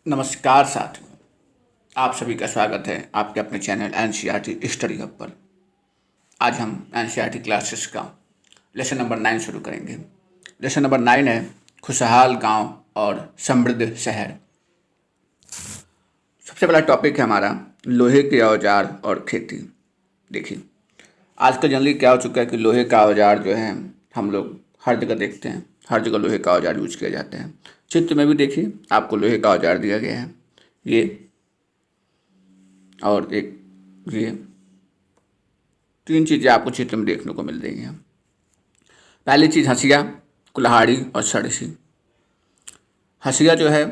नमस्कार साथियों, आप सभी का स्वागत है आपके अपने चैनल एनसीईआरटी स्टडी हब पर। आज हम एनसीईआरटी क्लासेस का लेसन नंबर 9 शुरू करेंगे। लेसन नंबर 9 है खुशहाल गांव और समृद्ध शहर। सबसे पहला टॉपिक है हमारा लोहे के औजार और खेती। देखिए, आजकल जनरली क्या हो चुका है कि लोहे का औजार जो है हम लोग हर जगह देखते हैं, हर जगह लोहे का औजार यूज किया जाता है। चित्र में भी देखिए, आपको लोहे का औजार दिया गया है, ये और एक ये तीन चीज़ें आपको चित्र में देखने को मिल रही हैं। पहली चीज़ हंसिया, कुल्हाड़ी और सड़सी। हंसिया जो है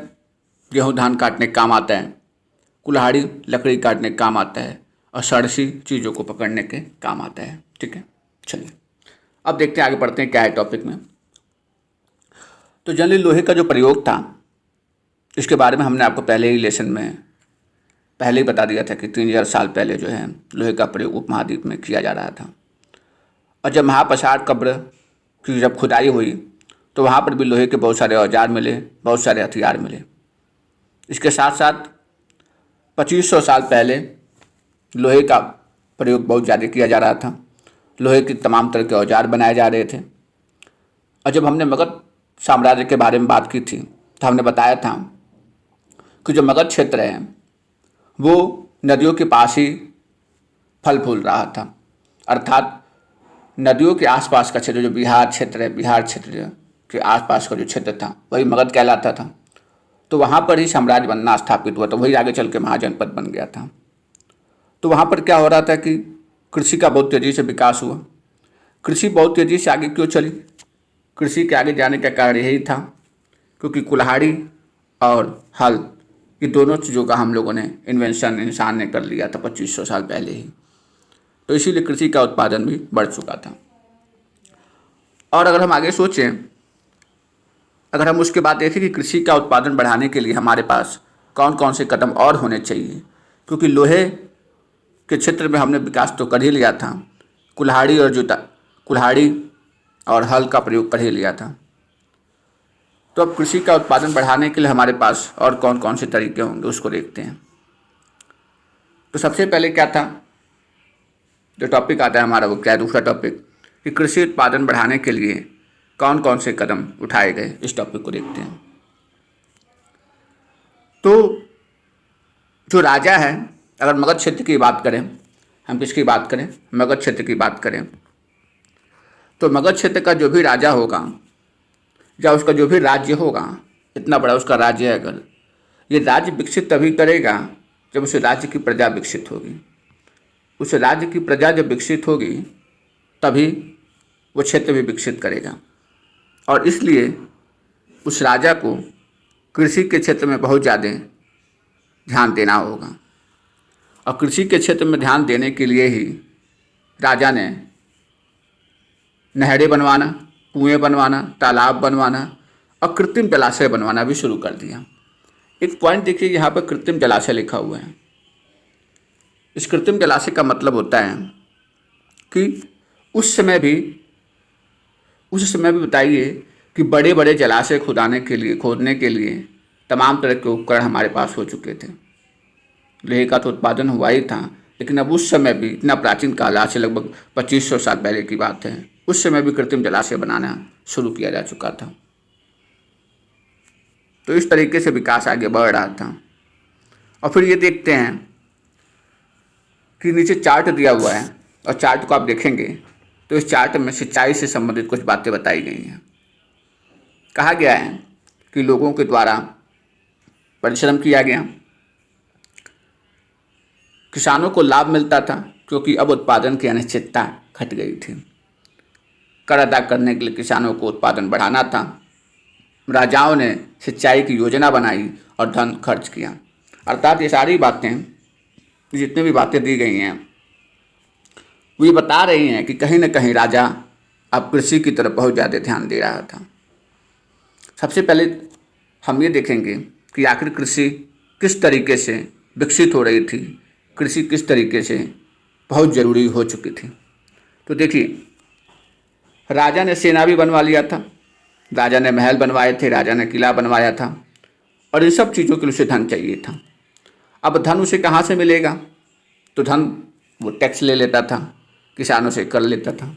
गेहूँ धान काटने का काम आता है, कुल्हाड़ी लकड़ी काटने का काम आता है और सड़सी चीज़ों को पकड़ने के काम आता है। ठीक है, चलिए अब देखते हैं, आगे बढ़ते हैं क्या है टॉपिक में। तो जनरली लोहे का जो प्रयोग था, इसके बारे में हमने आपको पहले ही लेसन में पहले ही बता दिया था कि 3000 साल पहले जो है लोहे का प्रयोग उपमहाद्वीप में किया जा रहा था। और जब महापसार कब्र की जब खुदाई हुई तो वहाँ पर भी लोहे के बहुत सारे औजार मिले, बहुत सारे हथियार मिले। इसके साथ साथ 2500 साल पहले लोहे का प्रयोग बहुत ज़्यादा किया जा रहा था। लोहे के तमाम तरह के औजार बनाए जा रहे थे। और जब हमने मगध साम्राज्य के बारे में बात की थी तो हमने बताया था कि जो मगध क्षेत्र है वो नदियों के पास ही फल फूल रहा था, अर्थात नदियों के आसपास का क्षेत्र जो बिहार क्षेत्र है, बिहार क्षेत्र के आसपास का जो क्षेत्र था वही मगध कहलाता था। तो वहाँ पर ही साम्राज्य बनना स्थापित हुआ, तो वही आगे चल के महाजनपद बन गया था। तो वहाँ पर क्या हो रहा था कि कृषि का बहुत तेज़ी से विकास हुआ। कृषि बहुत तेज़ी से आगे क्यों चली? कृषि के आगे जाने का कारण यही था क्योंकि कुल्हाड़ी और हल, ये दोनों चीज़ों का हम लोगों ने इन्वेंशन इंसान ने कर लिया था 2500 साल पहले ही। तो इसीलिए कृषि का उत्पादन भी बढ़ चुका था। और अगर हम आगे सोचें, अगर हम उसके बाद देखें कि कृषि का उत्पादन बढ़ाने के लिए हमारे पास कौन कौन से कदम और होने चाहिए, क्योंकि लोहे के क्षेत्र में हमने विकास तो कर ही लिया था, कुल्हाड़ी और हल का प्रयोग कर ही लिया था। तो अब कृषि का उत्पादन बढ़ाने के लिए हमारे पास और कौन कौन से तरीके होंगे उसको देखते हैं। तो सबसे पहले क्या था, जो टॉपिक आता है हमारा वो क्या है, दूसरा टॉपिक कि कृषि उत्पादन बढ़ाने के लिए कौन कौन से कदम उठाए गए, इस टॉपिक को देखते हैं। तो जो राजा है, अगर मगध क्षेत्र की बात करें, हम किसकी बात करें, मगध क्षेत्र की बात करें, तो मगध क्षेत्र का जो भी राजा होगा या उसका जो भी राज्य होगा, इतना बड़ा उसका राज्य है, अगर ये राज्य विकसित तभी करेगा जब उस राज्य की प्रजा विकसित होगी। उस राज्य की प्रजा जब विकसित होगी तभी वो क्षेत्र भी विकसित करेगा। और इसलिए उस राजा को कृषि के क्षेत्र में बहुत ज़्यादा ध्यान देना होगा। और कृषि के क्षेत्र में ध्यान देने के लिए ही राजा ने नहरें बनवाना, कुएं बनवाना, तालाब बनवाना और कृत्रिम जलाशय बनवाना भी शुरू कर दिया। एक पॉइंट देखिए, यहाँ पर कृत्रिम जलाशय लिखा हुआ है। इस कृत्रिम जलाशय का मतलब होता है कि उस समय भी बताइए कि बड़े बड़े जलाशय खोदने के लिए तमाम तरह के उपकरण हमारे पास हो चुके थे। लोहे का तो उत्पादन हुआ ही था, लेकिन अब उस समय भी, इतना प्राचीन काल, आज से लगभग 2500 साल पहले की बात है, उस समय भी कृत्रिम जलाशय बनाना शुरू किया जा चुका था। तो इस तरीके से विकास आगे बढ़ रहा था। और फिर ये देखते हैं कि नीचे चार्ट दिया हुआ है, और चार्ट को आप देखेंगे तो इस चार्ट में सिंचाई से संबंधित कुछ बातें बताई गई हैं। कहा गया है कि लोगों के द्वारा परिश्रम किया गया, किसानों को लाभ मिलता था क्योंकि अब उत्पादन की अनिश्चितता घट गई थी। कर अदा करने के लिए किसानों को उत्पादन बढ़ाना था। राजाओं ने सिंचाई की योजना बनाई और धन खर्च किया। अर्थात ये सारी बातें, जितनी भी बातें दी गई हैं, वो ये बता रही हैं कि कहीं ना कहीं राजा अब कृषि की तरफ बहुत ज़्यादा ध्यान दे रहा था। सबसे पहले हम ये देखेंगे कि आखिर कृषि किस तरीके से विकसित हो रही थी, कृषि किस तरीके से बहुत ज़रूरी हो चुकी थी। तो देखिए, राजा ने सेना भी बनवा लिया था, राजा ने महल बनवाए थे, राजा ने किला बनवाया था, और इन सब चीज़ों के लिए उसे धन चाहिए था। अब धन उसे कहाँ से मिलेगा? तो धन वो टैक्स ले लेता था, किसानों से कर लेता था।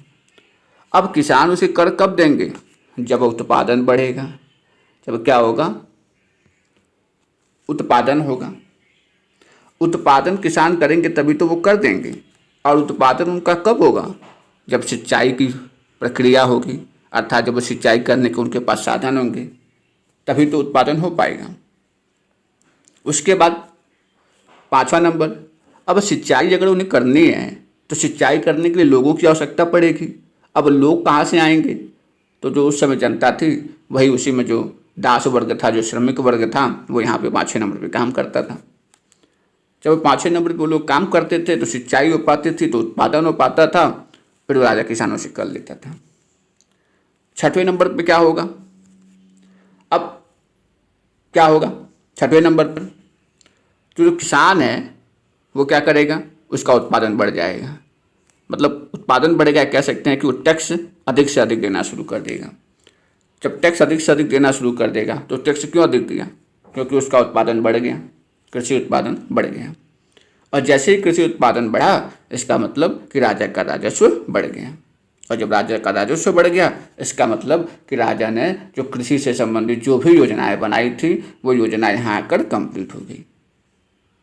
अब किसान उसे कर कब देंगे? जब उत्पादन बढ़ेगा। जब क्या होगा? उत्पादन होगा। उत्पादन किसान करेंगे तभी तो वो कर देंगे। और उत्पादन उनका कब होगा? जब सिंचाई की प्रक्रिया होगी, अर्थात जब वो सिंचाई करने के उनके पास साधन होंगे, तभी तो उत्पादन हो पाएगा। उसके बाद 5वां नंबर, अब सिंचाई अगर उन्हें करनी है तो सिंचाई करने के लिए लोगों की आवश्यकता पड़ेगी। अब लोग कहाँ से आएंगे? तो जो उस समय जनता थी वही, उसी में जो दास वर्ग था, जो श्रमिक वर्ग था, वो यहाँ पे 5वें नंबर पे काम करता था। जब 5वें नंबर पे वो लोग काम करते थे तो सिंचाई हो पाती थी, तो उत्पादन हो पाता था, फिर वो राजा किसानों से कर लेता था। 6वें नंबर पे क्या होगा? अब क्या होगा 6वें नंबर पर? जो किसान है वो क्या करेगा? उसका उत्पादन बढ़ जाएगा। मतलब उत्पादन बढ़ेगा, कह सकते हैं कि वो टैक्स अधिक से अधिक देना शुरू कर देगा। जब टैक्स अधिक से अधिक देना शुरू कर देगा तो टैक्स क्यों अधिक दिया? क्योंकि उसका उत्पादन बढ़ गया, कृषि उत्पादन बढ़ गया। और जैसे ही कृषि उत्पादन बढ़ा, इसका मतलब कि राजा का राजस्व बढ़ गया। और जब राजा का राजस्व बढ़ गया, इसका मतलब कि राजा ने जो कृषि से संबंधित जो भी योजनाएं बनाई थी, वो योजनाएं यहाँ आकर कंप्लीट हो गई।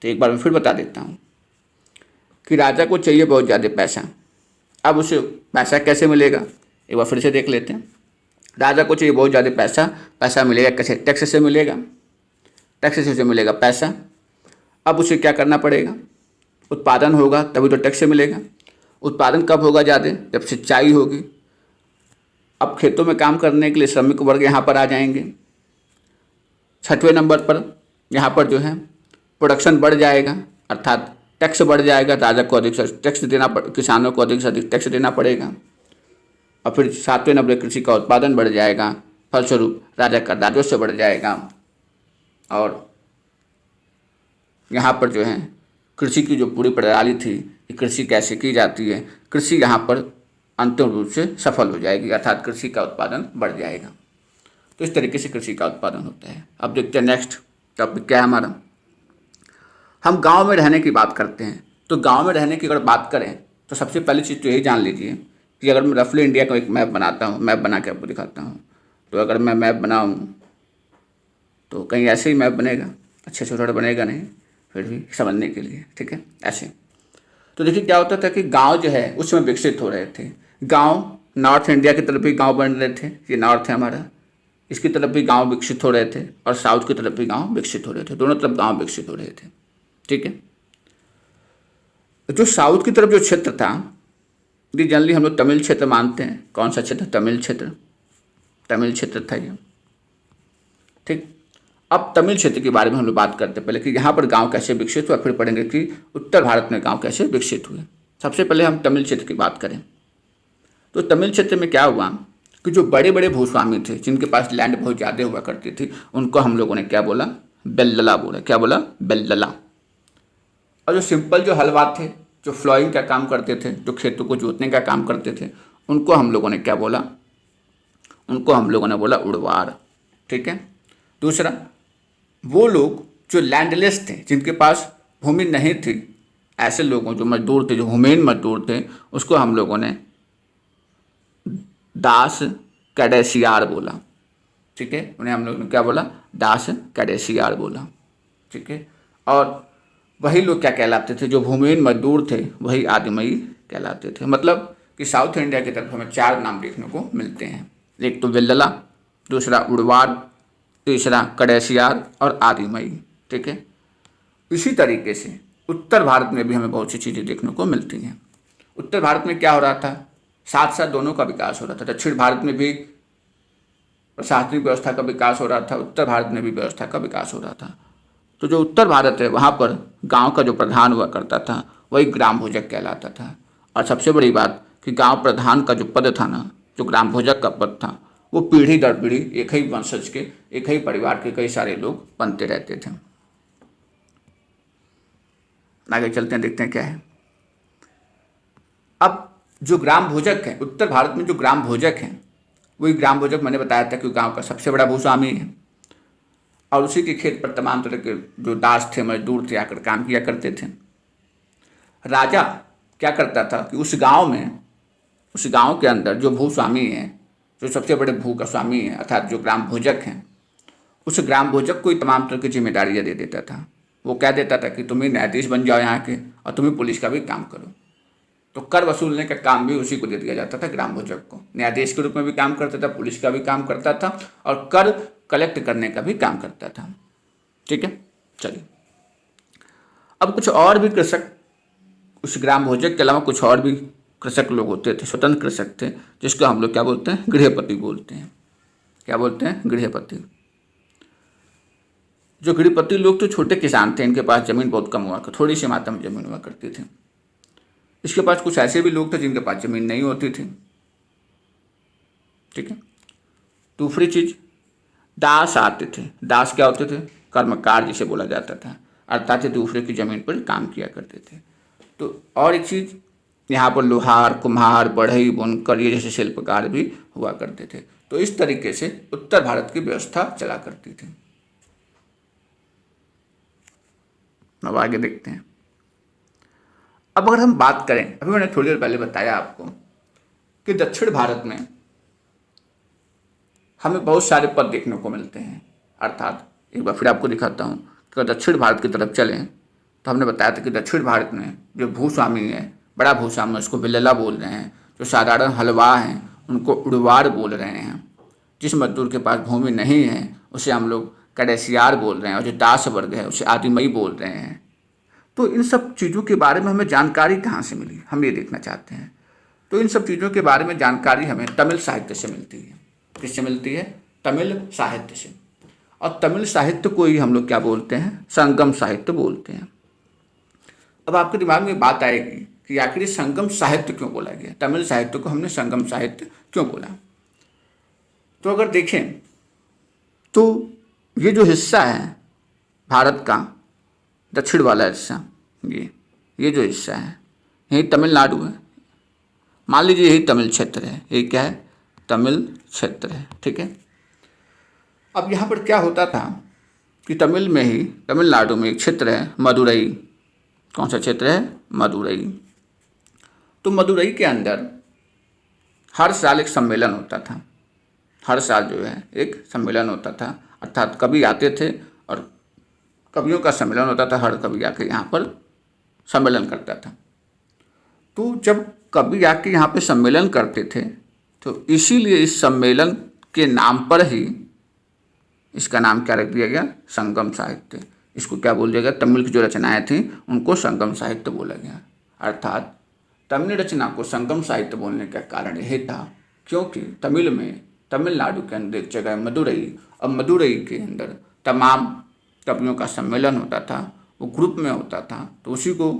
तो एक बार मैं फिर बता देता हूँ कि राजा को चाहिए बहुत ज़्यादा पैसा। अब उसे पैसा कैसे मिलेगा? एक बार फिर से देख लेते हैं। राजा को चाहिए बहुत ज़्यादा पैसा। पैसा मिलेगा कैसे? टैक्स से मिलेगा। टैक्स से उसे मिलेगा पैसा। अब उसे क्या करना पड़ेगा? उत्पादन होगा तभी तो टैक्स से मिलेगा। उत्पादन कब होगा ज़्यादा? जब सिंचाई होगी। अब खेतों में काम करने के लिए श्रमिक वर्ग यहाँ पर आ जाएंगे। 6वें नंबर पर यहाँ पर जो है प्रोडक्शन बढ़ जाएगा, अर्थात टैक्स बढ़ जाएगा। राजा को अधिक से टैक्स देना किसानों को अधिक से अधिक टैक्स देना पड़ेगा। और फिर 7वें नंबर कृषि का उत्पादन बढ़ जाएगा, फलस्वरूप राजा का राजस्व बढ़ जाएगा। और यहाँ पर जो है कृषि की जो पूरी प्रणाली थी कि कृषि कैसे की जाती है, कृषि यहाँ पर अंतिम रूप से सफल हो जाएगी, अर्थात कृषि का उत्पादन बढ़ जाएगा। तो इस तरीके से कृषि का उत्पादन होता है। अब देखते हैं नेक्स्ट टॉपिक क्या है हमारा। हम गांव में रहने की बात करते हैं। तो गांव में रहने की अगर बात करें तो सबसे पहली चीज़ तो यही जान लीजिए कि अगर मैं रफली इंडिया का एक मैप बनाता हूँ, मैप बना के आपको दिखाता हूँ, तो अगर मैं मैप बनाऊँ तो कहीं ऐसे ही मैप बनेगा, अच्छे से थोड़ा बनेगा नहीं, फिर भी समझने के लिए, ठीक है, ऐसे। तो देखिए क्या होता था कि गांव जो है उसमें विकसित हो रहे थे। गांव नॉर्थ इंडिया की तरफ भी गांव बन रहे थे, ये नॉर्थ है हमारा, इसकी तरफ भी गांव विकसित हो रहे थे, और साउथ की तरफ भी गांव विकसित हो रहे थे, दोनों तरफ गांव विकसित हो रहे थे, ठीक है। जो साउथ की तरफ जो क्षेत्र था, ये जनरली हम लोग तमिल क्षेत्र मानते हैं। कौन सा क्षेत्र? तमिल क्षेत्र, तमिल क्षेत्र था ये, ठीक। अब तमिल क्षेत्र के बारे में हम लोग बात करते हैं पहले कि यहाँ पर गांव कैसे विकसित हुआ, फिर पढ़ेंगे कि उत्तर भारत में गांव कैसे विकसित हुए। सबसे पहले हम तमिल क्षेत्र की बात करें तो तमिल क्षेत्र में क्या हुआ कि जो बड़े बड़े भूस्वामी थे, जिनके पास लैंड बहुत ज़्यादा हुआ करती थी, उनको हम लोगों ने क्या बोला? बेल्लला बोला। क्या बोला? बेल्लला। और जो सिंपल जो हलवा थे, जो फ्लोइंग का काम करते थे, जो खेतों को जोतने का काम करते थे, उनको हम लोगों ने क्या बोला? उनको हम लोगों ने बोला उड़वार, ठीक है। दूसरा, वो लोग जो लैंडलेस थे, जिनके पास भूमि नहीं थी, ऐसे लोगों जो मजदूर थे, जो हुमेन मजदूर थे, उसको हम लोगों ने दास कैडेसियार बोला, ठीक है। उन्हें हम लोगों ने क्या बोला? दास कैडेसियार बोला, ठीक है। और वही लोग क्या कहलाते थे? जो भूमिहीन मजदूर थे वही आदिमयी कहलाते थे। मतलब कि साउथ इंडिया की तरफ हमें 4 नाम देखने को मिलते हैं। एक तो बेल्लला, दूसरा उड़वार, तीसरा कडेसियार और आदिमयी, ठीक है। इसी तरीके से उत्तर भारत में भी हमें बहुत सी चीज़ें देखने को मिलती हैं। उत्तर भारत में क्या हो रहा था? साथ साथ दोनों का विकास हो रहा था। दक्षिण भारत में भी प्रशासनिक व्यवस्था का विकास हो रहा था, उत्तर भारत में भी व्यवस्था का विकास हो रहा था। तो जो उत्तर भारत है वहाँ पर गांव का जो प्रधान हुआ करता था वही ग्राम भोजक कहलाता था। और सबसे बड़ी बात कि गांव प्रधान का जो पद था ना, जो ग्राम भोजक का पद था, वो पीढ़ी दर पीढ़ी एक ही वंशज के, एक ही परिवार के कई सारे लोग बनते रहते थे। आगे चलते हैं, देखते हैं क्या है। अब जो ग्राम भोजक है, उत्तर भारत में जो ग्राम भोजक हैं, वही ग्राम भोजक मैंने बताया था कि गांव का सबसे बड़ा भूस्वामी है। और उसी के खेत पर तमाम तरह के जो दास थे, मजदूर थे, आकर काम किया करते थे। राजा क्या करता था कि उस गांव के अंदर जो भूस्वामी है, जो सबसे बड़े भू का स्वामी है, अर्थात जो ग्राम भोजक हैं, उस ग्राम भोजक को ही तमाम तरह की जिम्मेदारियां दे देता था। वो कह देता था कि तुम ही न्यायाधीश बन जाओ यहाँ के, और तुम ही पुलिस का भी काम करो। तो कर वसूलने का काम भी उसी को दे दिया जाता था, ग्राम भोजक को। न्यायाधीश के रूप में भी काम करता था, पुलिस का भी काम करता था, और कर कलेक्ट करने का भी काम करता था। ठीक है, चलिए अब कुछ और भी कृषक, उस ग्राम भोजक के अलावा कुछ और भी कृषक लोग होते थे, स्वतंत्र कृषक थे, जिसको हम लोग क्या बोलते हैं, गृहपति बोलते हैं। क्या बोलते हैं, गृहपति। जो गृहपति लोग तो छोटे किसान थे, इनके पास जमीन बहुत कम हुआ, थोड़ी सी मात्रा में जमीन हुआ करती थी। इसके पास कुछ ऐसे भी लोग थे जिनके पास जमीन नहीं होती थी। ठीक है, दूसरी चीज, दास आते थे। दास क्या होते थे, कर्मकार जिसे बोला जाता था, अर्थात दूसरे की जमीन पर काम किया करते थे। तो और एक चीज, यहाँ पर लोहार, कुम्हार, बढ़ई, बुनकर, ये जैसे शिल्पकार भी हुआ करते थे। तो इस तरीके से उत्तर भारत की व्यवस्था चला करती थी। अब आगे देखते हैं। अब अगर हम बात करें, अभी मैंने थोड़ी देर पहले बताया आपको कि दक्षिण भारत में हमें बहुत सारे पद देखने को मिलते हैं। अर्थात एक बार फिर आपको दिखाता हूँ कि अगर दक्षिण भारत की तरफ चलें तो हमने बताया था कि दक्षिण भारत में जो भूस्वामी है, बड़ा भूस्वामी, उसको बिल्ला बोल रहे हैं। जो साधारण हलवा हैं उनको उड़वार बोल रहे हैं। जिस मजदूर के पास भूमि नहीं है उसे हम लोग कडेसियार बोल रहे हैं, और जो दास वर्ग है उसे आदिमई बोल रहे हैं। तो इन सब चीज़ों के बारे में हमें जानकारी कहाँ से मिली, हम ये देखना चाहते हैं। तो इन सब चीज़ों के बारे में जानकारी हमें तमिल साहित्य से मिलती है। किससे मिलती है, तमिल साहित्य से। और तमिल साहित्य को ही हम लोग क्या बोलते हैं, संगम साहित्य बोलते हैं। अब आपके दिमाग में बात आएगी कि आखिर संगम साहित्य क्यों बोला गया, तमिल साहित्य को हमने संगम साहित्य क्यों बोला। तो अगर देखें तो ये जो हिस्सा है भारत का, दक्षिण वाला हिस्सा, ये जो हिस्सा है, यही तमिलनाडु है। मान लीजिए यही तमिल क्षेत्र है, ये क्या है, तमिल क्षेत्र है। ठीक है, अब यहाँ पर क्या होता था कि तमिल में ही, तमिलनाडु में एक क्षेत्र है मदुरई। कौन सा क्षेत्र है, मदुरई। तो मदुरई के अंदर हर साल एक सम्मेलन होता था। हर साल जो है एक सम्मेलन होता था, अर्थात कवि आते थे और कवियों का सम्मेलन होता था। हर कवि आके यहाँ पर सम्मेलन करता था। तो जब कवि आके यहाँ पे सम्मेलन करते थे तो इसीलिए इस सम्मेलन के नाम पर ही इसका नाम क्या रख दिया गया, संगम साहित्य। इसको क्या बोल दिया गया, तमिल की जो रचनाएं थी उनको संगम साहित्य बोला गया। अर्थात तमिल रचना को संगम साहित्य बोलने का कारण यह था क्योंकि तमिल में, तमिलनाडु के अंदर एक जगह मदुरई, और मदुरई के अंदर तमाम कवियों का सम्मेलन होता था, वो ग्रुप में होता था। तो उसी को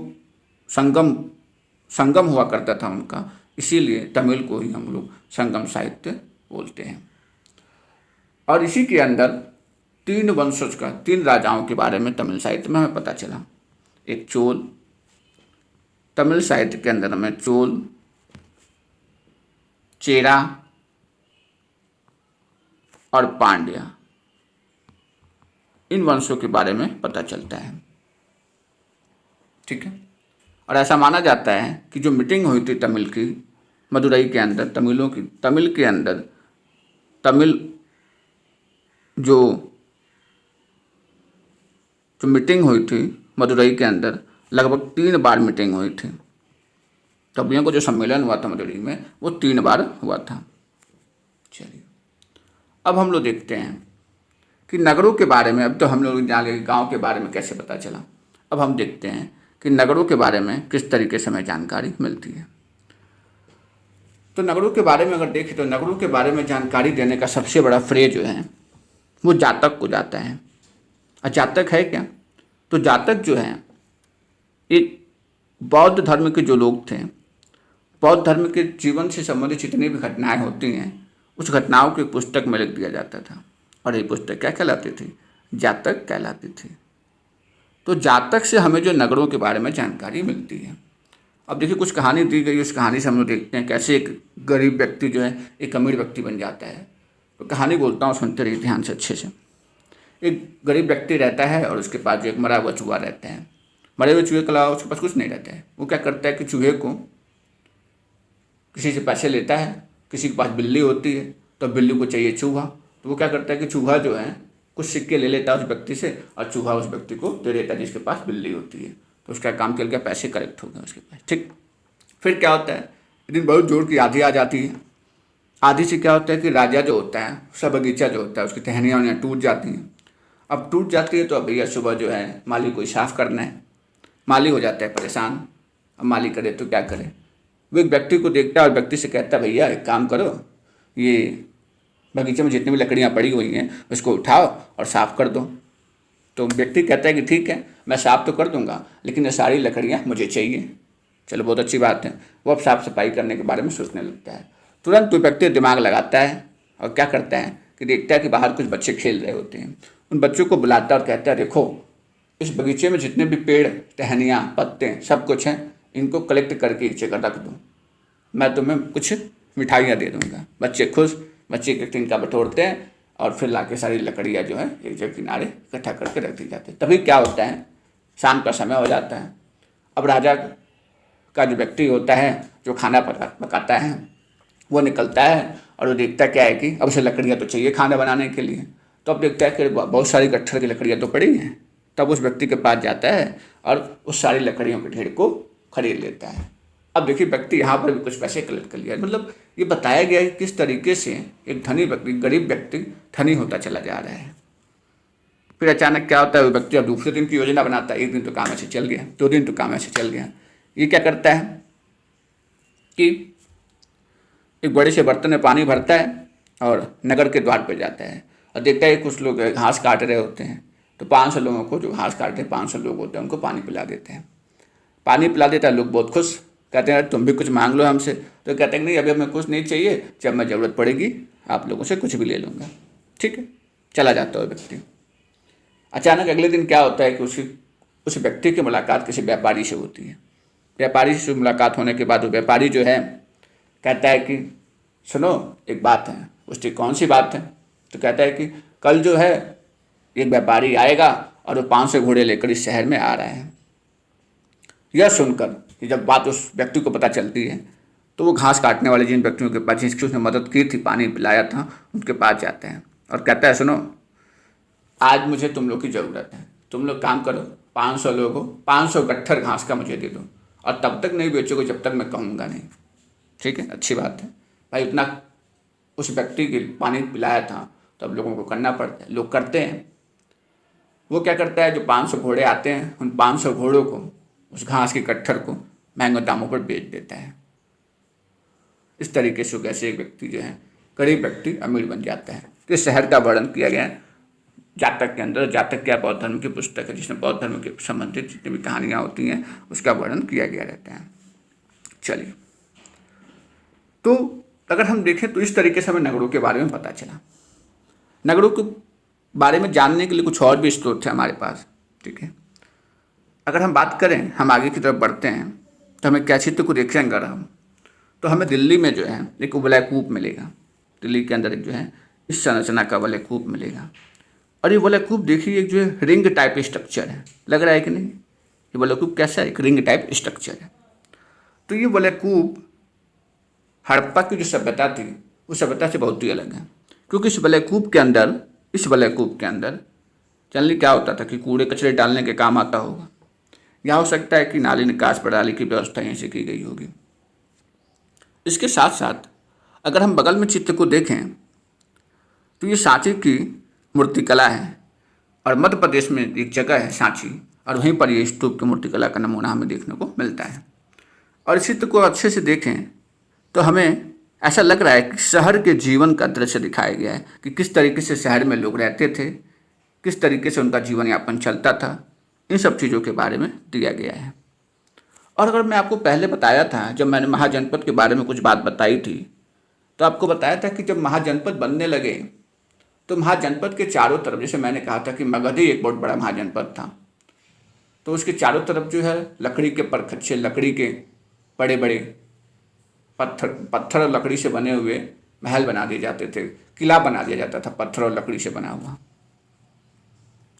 संगम हुआ करता था उनका, इसीलिए तमिल को ही हम लोग संगम साहित्य बोलते हैं। और इसी के अंदर 3 वंशज का, 3 राजाओं के बारे में तमिल साहित्य में हमें पता चला। एक चोल, तमिल साहित्य के अंदर हमें चोल, चेरा और पांड्या, इन वंशों के बारे में पता चलता है। ठीक है, और ऐसा माना जाता है कि जो मीटिंग हुई थी तमिल की मदुरई के अंदर, तमिल के अंदर, तमिल जो मीटिंग हुई थी मदुरई के अंदर, लगभग 3 बार मीटिंग हुई थी। कवियों को जो सम्मेलन हुआ था मदुरई में, वो 3 बार हुआ था। चलिए अब हम लोग देखते हैं कि नगरों के बारे में, अब तो हम लोग जान गए गाँव के बारे में कैसे पता चला। अब हम देखते हैं कि नगरों के बारे में किस तरीके से हमें जानकारी मिलती है। तो नगरों के बारे में अगर देखें तो नगरों के बारे में जानकारी देने का सबसे बड़ा श्रेय जो है वो जातक को जाता है। और जातक है क्या, तो जातक जो है एक बौद्ध धर्म के जो लोग थे, बौद्ध धर्म के जीवन से संबंधित जितनी भी घटनाएं होती हैं उस घटनाओं की पुस्तक में लिख दिया जाता था। और ये पुस्तक क्या कहलाती थी, जातक कहलाती थी। तो जातक से हमें जो नगरों के बारे में जानकारी मिलती है। अब देखिए कुछ कहानी दी गई, उस कहानी से हम लोग देखते हैं कैसे एक गरीब व्यक्ति जो है एक अमीर व्यक्ति बन जाता है। तो कहानी बोलता हूँ, सुनते रहिए ध्यान से अच्छे से। एक गरीब व्यक्ति रहता है और उसके पास जो एक मरा हुआ चूहा रहता है। मरे हुए चूहे के अलावा उसके पास कुछ नहीं रहता है। वो क्या करता है कि चूहे को किसी से पैसे लेता है। किसी के पास बिल्ली होती है तो बिल्ली को चाहिए चूहा, तो वो क्या करता है कि चूहा जो है कुछ सिक्के ले लेता है उस व्यक्ति से और चूहा उस व्यक्ति को दे देता है जिसके पास बिल्ली होती है। तो उसका काम चल गया, पैसे कलेक्ट हो गए उसके पास। ठीक, फिर क्या होता है, एक दिन बहुत जोर की आंधी आ जाती है। आंधी से क्या होता है कि राजा जो होता है, उसका बगीचा जो होता है, उसकी टहनियाँ वहनियाँ टूट जाती हैं। अब टूट जाती है तो अब भैया सुबह जो है माली को साफ करना है। माली हो जाता है परेशान। अब माली करे तो क्या करे, वो एक व्यक्ति को देखता है और व्यक्ति से कहता है भैया एक काम करो, ये बगीचे में जितनी भी लकड़ियाँ पड़ी हुई हैं उसको उठाओ और साफ़ कर दो। तो व्यक्ति कहता है कि ठीक है मैं साफ़ तो कर दूंगा, लेकिन ये सारी लकड़ियाँ मुझे चाहिए। चलो बहुत अच्छी बात है। वो अब साफ़ सफाई करने के बारे में सोचने लगता है। तुरंत तो व्यक्ति दिमाग लगाता है और क्या करता है कि देखता है कि बाहर कुछ बच्चे खेल रहे होते हैं। उन बच्चों को बुलाता है और कहता है देखो इस बगीचे में जितने भी पेड़, टहनियाँ, पत्ते सब कुछ हैं, इनको कलेक्ट करके एक जगह रख दो, मैं तुम्हें कुछ मिठाइयाँ दे दूँगा। बच्चे खुश, बच्चे एक तिनका बटोरते हैं और फिर लाके सारी लकड़ियाँ जो है एक जगह किनारे इकट्ठा करके रख दी जाती है। तभी क्या होता है, शाम का समय हो जाता है। अब राजा का जो व्यक्ति होता है जो खाना पकाता है वो निकलता है और वो देखता क्या है कि अब उसे लकड़ियाँ तो चाहिए खाना बनाने के लिए। तो अब देखता है कि बहुत सारी कट्ठर की लकड़ियाँ तो पड़ी हैं। तब उस व्यक्ति के पास जाता है और उस सारी लकड़ियों के ढेर को खरीद लेता है। अब देखिए व्यक्ति यहाँ पर भी कुछ पैसे कलेक्ट कर लिया। मतलब ये बताया गया है कि किस तरीके से एक धनी व्यक्ति गरीब व्यक्ति धनी होता चला जा रहा है। फिर अचानक क्या होता है, वो व्यक्ति अब दूसरे दिन की योजना बनाता है। एक दिन तो काम ऐसे चल गया, 2 दिन तो काम ऐसे चल गया। ये क्या करता है कि एक बड़े से बर्तन में पानी भरता है और नगर के द्वार पर जाता है और देखता है कुछ लोग घास काट रहे होते हैं। तो 500 लोगों को, जो घास काटते हैं 500 लोग होते हैं, उनको पानी पिला देते हैं। पानी पिला देता है, लोग बहुत खुश, कहते हैं तुम भी कुछ मांग लो हमसे। तो कहते हैं नहीं अभी हमें कुछ नहीं चाहिए, जब मैं ज़रूरत पड़ेगी आप लोगों से कुछ भी ले लूँगा। ठीक है, चला जाता है व्यक्ति। अचानक अगले दिन क्या होता है कि उस व्यक्ति की मुलाकात किसी व्यापारी से होती है। व्यापारी से मुलाकात होने के बाद वो व्यापारी जो है कहता है कि सुनो एक बात है। उसकी कौन सी बात है? तो कहता है कि कल जो है एक व्यापारी आएगा और वो 500 घोड़े लेकर इस शहर में आ रहा है। यह सुनकर कि जब बात उस व्यक्ति को पता चलती है तो वो घास काटने वाले जिन व्यक्तियों के पास जिसकी उसने मदद की थी, पानी पिलाया था, उनके पास जाते हैं और कहता है सुनो आज मुझे तुम लोग की ज़रूरत है। तुम लोग काम करो, 500 लोगों 500 गट्ठर घास का मुझे दे दो और तब तक नहीं बेचोगे जब तक मैं कहूँगा नहीं। ठीक है, अच्छी बात है भाई। उतना उस व्यक्ति के पानी पिलाया था तो अब लोगों को करना पड़ता है, लोग करते हैं। वो क्या करता है, जो 500 घोड़े आते हैं उन 500 घोड़ों को, उस घास के कट्ठर को महंगे दामों पर बेच देता है। इस तरीके से कैसे एक व्यक्ति जो है गरीब व्यक्ति अमीर बन जाता है। तो इस शहर का वर्णन किया गया है जातक के अंदर। जातक क्या बौद्ध धर्म की पुस्तक है जिसमें बौद्ध धर्म के संबंधित जितनी भी कहानियाँ होती हैं उसका वर्णन किया गया रहता है। चलिए, तो अगर हम देखें तो इस तरीके से हमें नगरों के बारे में पता चला। नगरों के बारे में जानने के लिए कुछ और भी स्रोत है हमारे पास। ठीक है, अगर हम बात करें, हम आगे की तरफ बढ़ते हैं तो हमें क्या चित्र को देखेंगे अगर हम, तो हमें दिल्ली में जो है एक वलयकूप मिलेगा। दिल्ली के अंदर एक जो है इस संरचना का वलयकूप मिलेगा। और ये वलयकूप देखिए एक जो है रिंग टाइप स्ट्रक्चर है, लग रहा है कि नहीं? ये वलयकूप कैसा है? एक रिंग टाइप स्ट्रक्चर है। तो ये वलयकूप हड़प्पा की जो सभ्यता थी उस सभ्यता से बहुत ही अलग है, क्योंकि इस वलयकूप के अंदर जनरली क्या होता था कि कूड़े कचरे डालने के काम आता होगा, या हो सकता है कि नाली निकास प्रणाली की व्यवस्था यहीं से की गई होगी। इसके साथ साथ अगर हम बगल में चित्र को देखें तो ये सांची की मूर्तिकला है और मध्य प्रदेश में एक जगह है सांची, और वहीं पर ये स्तूप की मूर्तिकला का नमूना हमें देखने को मिलता है। और इस चित्र को अच्छे से देखें तो हमें ऐसा लग रहा है कि शहर के जीवन का दृश्य दिखाया गया है कि किस तरीके से शहर में लोग रहते थे, किस तरीके से उनका जीवन यापन चलता था। इन सब चीज़ों के बारे में दिया गया है। और अगर मैं आपको पहले बताया था, जब मैंने महाजनपद के बारे में कुछ बात बताई थी, तो आपको बताया था कि जब महाजनपद बनने लगे तो महाजनपद के चारों तरफ, जैसे मैंने कहा था कि मगध ही एक बहुत बड़ा महाजनपद था, तो उसके चारों तरफ जो है लकड़ी के परखच्चे, लकड़ी के बड़े बड़े पत्थर और लकड़ी से बने हुए महल बना दिए जाते थे, किला बना दिया जाता था पत्थर और लकड़ी से बना हुआ।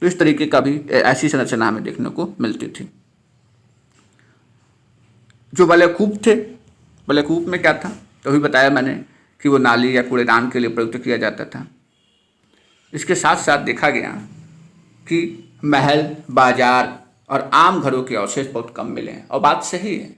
तो इस तरीके का भी ऐसी संरचना हमें देखने को मिलती थी। जो वलयकूप थे, वलयकूप में क्या था, तो अभी बताया मैंने कि वो नाली या कूड़ेदान के लिए प्रयुक्त किया जाता था। इसके साथ साथ देखा गया कि महल, बाजार और आम घरों के अवशेष बहुत कम मिले हैं। और बात सही है,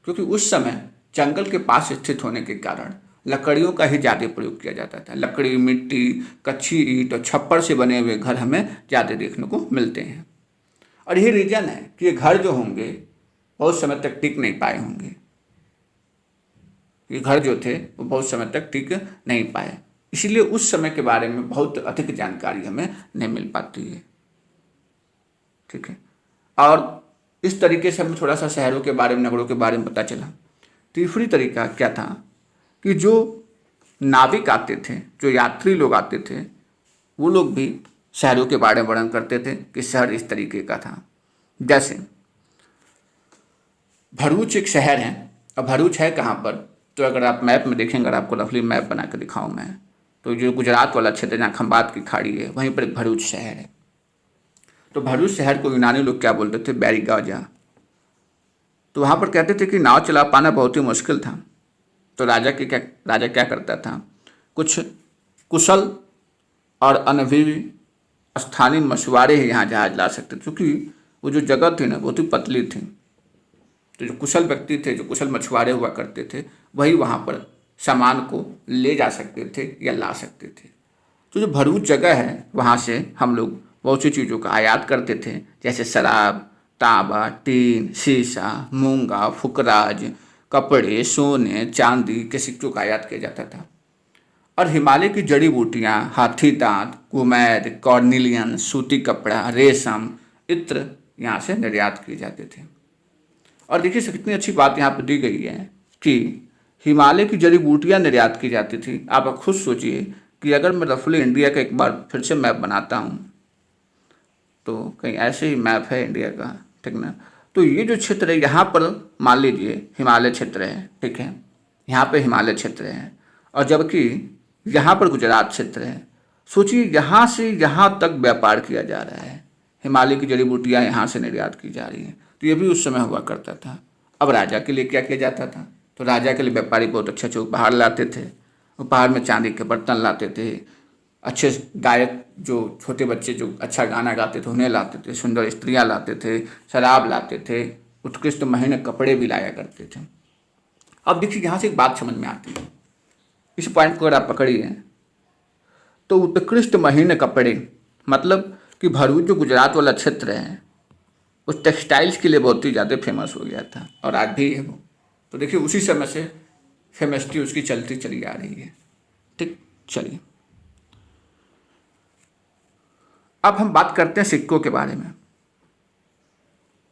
क्योंकि उस समय जंगल के पास स्थित होने के कारण लकड़ियों का ही ज़्यादा प्रयोग किया जाता था। लकड़ी, मिट्टी, कच्ची ईंट और छप्पर से बने हुए घर हमें ज़्यादा देखने को मिलते हैं। और यही रीज़न है कि ये घर जो होंगे बहुत समय तक टिक नहीं पाए होंगे। ये घर जो थे वो बहुत समय तक टिक नहीं पाए, इसलिए उस समय के बारे में बहुत अधिक जानकारी हमें नहीं मिल पाती है। ठीक है, और इस तरीके से हमें थोड़ा सा शहरों के बारे में, नगरों के बारे में पता चला। तीसरी तरीका क्या था कि जो नाविक आते थे, जो यात्री लोग आते थे, वो लोग भी शहरों के बारे में वर्णन करते थे कि शहर इस तरीके का था। जैसे भरूच एक शहर है। अब भरूच है कहाँ पर, तो अगर आप मैप में देखेंगे, अगर आपको रफली मैप बना कर दिखाऊँ मैं, तो जो गुजरात वाला क्षेत्र जहाँ खंबात की खाड़ी है, वहीं पर एक भरूच शहर है। तो भरूच शहर को यूनानी लोग क्या बोलते थे, बैरिगाजा। तो वहाँ पर कहते थे कि नाव चला पाना बहुत ही मुश्किल था। तो राजा क्या करता था, कुछ कुशल और अनुभवी स्थानीय मछुआरे ही यहाँ जहाज ला सकते थे, क्योंकि वो जो जगह थी ना बहुत ही पतली थी। तो जो कुशल व्यक्ति थे, जो कुशल मछुआरे हुआ करते थे, वही वहाँ पर सामान को ले जा सकते थे या ला सकते थे। तो जो भरूच जगह है, वहाँ से हम लोग बहुत सी चीज़ों का आयात करते थे, जैसे शराब, तांबा, टीन, शीशा, मूंगा, फुकराज, कपड़े, सोने, चांदी के सिक्कों का आयात किया जाता था। और हिमालय की जड़ी बूटियाँ, हाथी दांत, कुमैर, कॉर्निलियन, सूती कपड़ा, रेशम, इत्र यहाँ से निर्यात किए जाते थे। और देखिए कितनी अच्छी बात यहाँ पर दी गई है कि हिमालय की जड़ी बूटियाँ निर्यात की जाती थी। आप खुद सोचिए कि अगर मैं रफली इंडिया का एक बार फिर से मैप बनाता हूँ, तो कहीं ऐसे ही मैप है इंडिया का, ठीक ना। तो ये जो क्षेत्र है, यहाँ पर मान लीजिए हिमालय क्षेत्र है, ठीक है, यहाँ पे हिमालय क्षेत्र है, और जबकि यहाँ पर गुजरात क्षेत्र है। सोचिए यहाँ से यहाँ तक व्यापार किया जा रहा है, हिमालय की जड़ी बूटियाँ यहाँ से निर्यात की जा रही हैं। तो ये भी उस समय हुआ करता था। अब राजा के लिए क्या किया जाता था, तो राजा के लिए व्यापारी बहुत अच्छे अच्छे उपहार लाते थे। उपहार में चांदी के बर्तन लाते थे, अच्छे गायक, जो छोटे बच्चे जो अच्छा गाना गाते थे उन्हें लाते थे, सुंदर स्त्रियां लाते थे, शराब लाते थे, उत्कृष्ट महीने कपड़े भी लाया करते थे। अब देखिए यहाँ से एक बात समझ में आती है, इस पॉइंट को अगर आप पकड़िए, तो उत्कृष्ट महीने कपड़े मतलब कि भरूच जो गुजरात वाला क्षेत्र है, उस टेक्सटाइल्स के लिए बहुत ही ज़्यादा फेमस हो गया था, और आज भी है वो। तो देखिए उसी समय से फेमसिटी उसकी चलती चली आ रही है। ठीक, चलिए अब हम बात करते हैं सिक्कों के बारे में।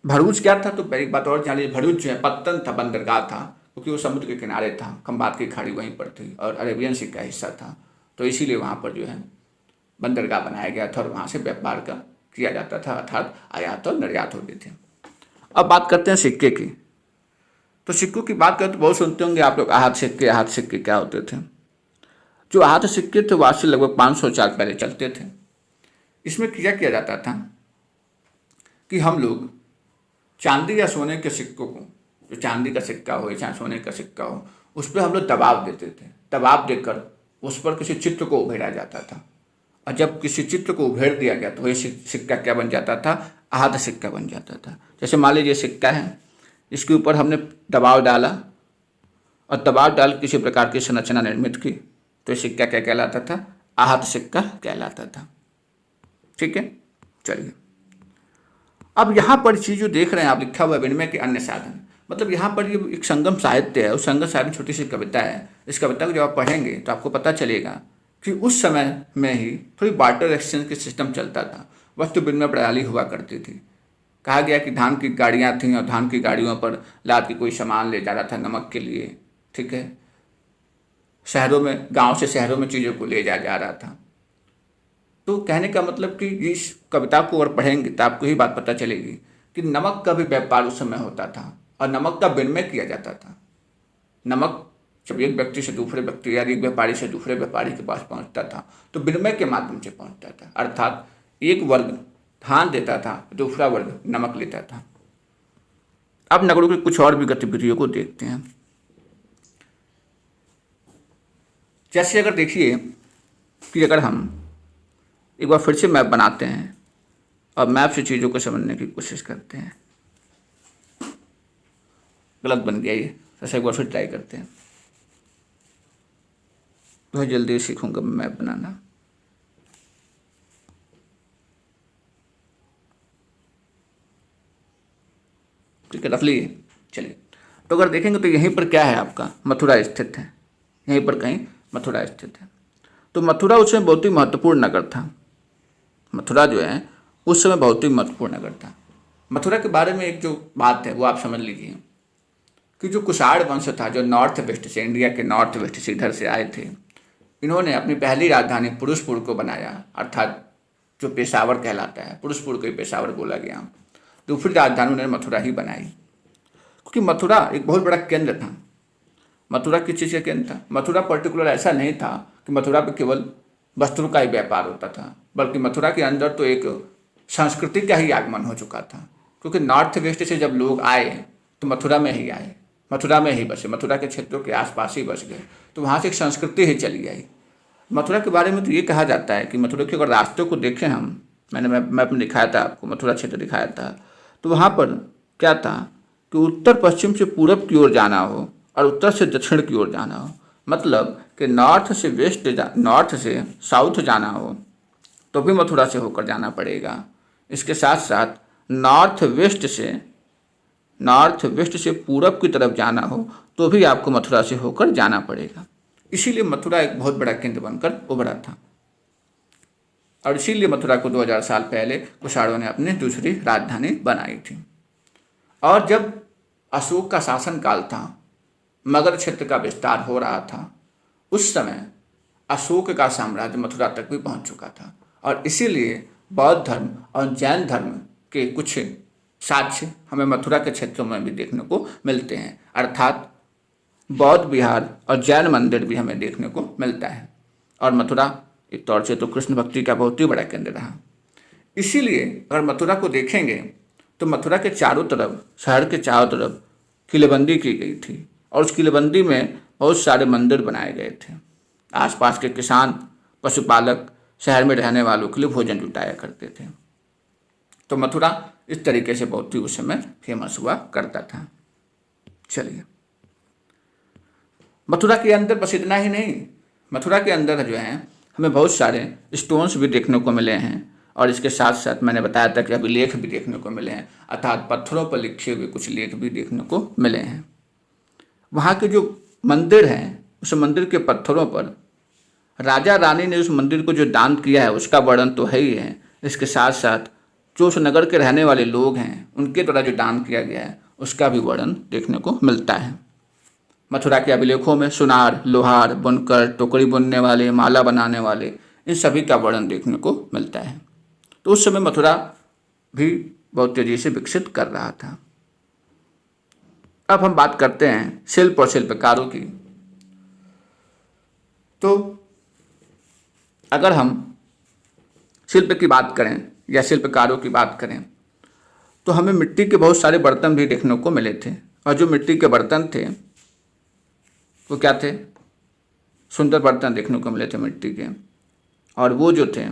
भरूच क्या था, तो एक बात और जान लीजिए, भरूच जो है पत्तन था, बंदरगाह था, क्योंकि वो समुद्र के किनारे था, खंबात की खाड़ी वहीं पर थी और अरेबियन सी का हिस्सा था। तो इसीलिए वहाँ पर जो है बंदरगाह बनाया गया था और वहाँ से व्यापार का किया जाता था, अर्थात आयात और निर्यात होते थे। अब बात करते हैं सिक्के की। तो सिक्कों की बात करें तो बहुत सुनते होंगे आप लोग, आहत सिक्के। आहत सिक्के क्या होते थे? जो आहत सिक्के थे वो आज से लगभग 500 साल पहले चलते थे। इसमें क्या किया जाता था कि हम लोग चांदी या सोने के सिक्कों को, जो चांदी का सिक्का हो या चाहे सोने का सिक्का हो, उस पर हम लोग दबाव देते थे। दबाव देकर उस पर किसी चित्र को उभेरा जाता था, और जब किसी चित्र को उभेर दिया गया तो वही सिक्का क्या बन जाता था? आहत सिक्का बन जाता था। जैसे मान लीजिए सिक्का है, इसके ऊपर हमने दबाव डाला और दबाव डाल किसी प्रकार की संरचना निर्मित की, तो सिक्का क्या कहलाता था? आहत सिक्का कहलाता था। ठीक है, चलिए अब यहाँ पर चीज़ जो देख रहे हैं आप, लिखा हुआ है विनिमय के अन्य साधन। मतलब यहाँ पर ये एक संगम साहित्य है, उस संगम साहित्य में छोटी सी कविता है। इस कविता को जब आप पढ़ेंगे तो आपको पता चलेगा कि उस समय में ही थोड़ी बार्टर एक्सचेंज के सिस्टम चलता था, वस्तु विनिमय प्रणाली हुआ करती थी। कहा गया कि धान की गाड़ियाँ थीं और धान की गाड़ियों पर लाद के कोई सामान ले जा रहा था नमक के लिए, ठीक है। शहरों में, गाँव से शहरों में चीज़ों को ले जा रहा था। तो कहने का मतलब कि इस कविता को अगर पढ़ेंगे तो आपको ही बात पता चलेगी कि नमक का भी व्यापार उस समय होता था और नमक का विनिमय किया जाता था। नमक जब एक व्यक्ति से दूसरे व्यक्ति या एक व्यापारी से दूसरे व्यापारी के पास पहुंचता था तो विनिमय के माध्यम से पहुंचता था, अर्थात एक वर्ग धान देता था, दूसरा वर्ग नमक लेता था। अब नगरों की कुछ और भी गतिविधियों को देखते हैं। जैसे अगर देखिए कि अगर हम एक बार फिर से मैप बनाते हैं और मैप से चीज़ों को समझने की कोशिश करते हैं। गलत बन गया ये, ऐसा एक बार फिर ट्राई करते हैं। बहुत जल्दी सीखूंगा मैं मैप बनाना। ठीक है, रख लिए। चलिए, तो अगर देखेंगे तो यहीं पर क्या है, आपका मथुरा स्थित है। यहीं पर कहीं मथुरा स्थित है। तो मथुरा उस समय बहुत ही महत्वपूर्ण नगर था। मथुरा जो है उस समय बहुत ही महत्वपूर्ण नगर था। मथुरा के बारे में एक जो बात है वो आप समझ लीजिए कि जो कुषाण वंश था, जो नॉर्थ वेस्ट से, इंडिया के नॉर्थ वेस्ट से इधर से आए थे, इन्होंने अपनी पहली राजधानी पुरुषपुर को बनाया, अर्थात जो पेशावर कहलाता है, पुरुषपुर को ही पेशावर बोला गया। दूसरी राजधानी उन्होंने मथुरा ही बनाई, क्योंकि मथुरा एक बहुत बड़ा केंद्र था। मथुरा किस चीज़ का केंद्र था? मथुरा पर्टिकुलर ऐसा नहीं था कि मथुरा पे केवल वस्त्रों का ही व्यापार होता था, बल्कि मथुरा के अंदर तो एक संस्कृति का ही आगमन हो चुका था। क्योंकि नॉर्थ वेस्ट से जब लोग आए तो मथुरा में ही आए, मथुरा में ही बसे, मथुरा के क्षेत्रों के आसपास ही बस गए, तो वहाँ से एक संस्कृति ही चली आई। मथुरा के बारे में तो ये कहा जाता है कि मथुरा के अगर रास्तों को देखें हम, मैंने मैप में दिखाया था आपको, मथुरा क्षेत्र दिखाया था, तो वहाँ पर क्या था कि उत्तर पश्चिम से पूरब की ओर जाना हो और उत्तर से दक्षिण की ओर जाना हो, मतलब कि नॉर्थ से वेस्ट, नॉर्थ से साउथ जाना हो तो भी मथुरा से होकर जाना पड़ेगा। इसके साथ साथ नॉर्थ वेस्ट से पूरब की तरफ जाना हो तो भी आपको मथुरा से होकर जाना पड़ेगा। इसीलिए मथुरा एक बहुत बड़ा केंद्र बनकर उभरा था, और इसीलिए मथुरा को 2000 साल पहले कुषाणों ने अपनी दूसरी राजधानी बनाई थी। और जब अशोक का शासन काल था, मगध क्षेत्र का विस्तार हो रहा था, उस समय अशोक का साम्राज्य मथुरा तक भी पहुंच चुका था, और इसीलिए बौद्ध धर्म और जैन धर्म के कुछ साक्ष्य हमें मथुरा के क्षेत्रों में भी देखने को मिलते हैं। अर्थात बौद्ध विहार और जैन मंदिर भी हमें देखने को मिलता है। और मथुरा एक तौर से तो कृष्ण भक्ति का बहुत ही बड़ा केंद्र रहा। इसीलिए अगर मथुरा को देखेंगे तो मथुरा के चारों तरफ, शहर के चारों तरफ किलेबंदी की गई थी, और उस किलेबंदी में बहुत सारे मंदिर बनाए गए थे। आसपास के किसान, पशुपालक शहर में रहने वालों के लिए भोजन जुटाया करते थे। तो मथुरा इस तरीके से बहुत ही उस समय फेमस हुआ करता था। चलिए, मथुरा के अंदर बस इतना ही नहीं, मथुरा के अंदर जो है हमें बहुत सारे स्टोन्स भी देखने को मिले हैं, और इसके साथ साथ मैंने बताया था कि अभिलेख भी देखने को मिले हैं, अर्थात पत्थरों पर लिखे हुए कुछ लेख भी देखने को मिले हैं। वहाँ के जो मंदिर हैं, उस मंदिर के पत्थरों पर राजा रानी ने उस मंदिर को जो दान किया है उसका वर्णन तो है ही है। इसके साथ साथ जो उस नगर के रहने वाले लोग हैं उनके द्वारा जो दान किया गया है उसका भी वर्णन देखने को मिलता है। मथुरा के अभिलेखों में सुनार, लोहार, बुनकर, टोकरी बुनने वाले, माला बनाने वाले, इन सभी का वर्णन देखने को मिलता है। तो उस समय मथुरा भी बहुत तेजी से विकसित कर रहा था। अब हम बात करते हैं शिल्प और शिल्पकारों की। तो अगर हम शिल्प की बात करें या शिल्पकारों की बात करें तो हमें मिट्टी के बहुत सारे बर्तन भी देखने को मिले थे, और जो मिट्टी के बर्तन थे वो क्या थे? सुंदर बर्तन देखने को मिले थे मिट्टी के, और वो जो थे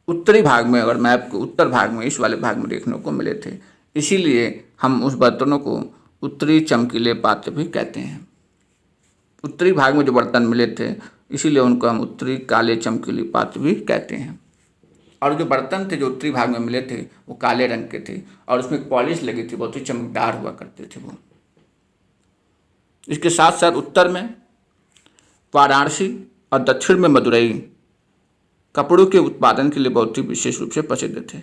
उत्तरी भाग में, अगर मैप को उत्तर भाग में, इस वाले भाग में देखने को मिले थे। इसीलिए हम उस बर्तनों को उत्तरी चमकीले पात्र भी कहते हैं। उत्तरी भाग में जो बर्तन मिले थे इसीलिए उनको हम उत्तरी काले चमकीले पात्र भी कहते हैं। और जो बर्तन थे जो उत्तरी भाग में मिले थे वो काले रंग के थे, और उसमें पॉलिश लगी थी, बहुत ही चमकदार हुआ करते थे वो। इसके साथ साथ उत्तर में वाराणसी और दक्षिण में मदुरई कपड़ों के उत्पादन के लिए बहुत ही विशेष रूप से प्रसिद्ध थे।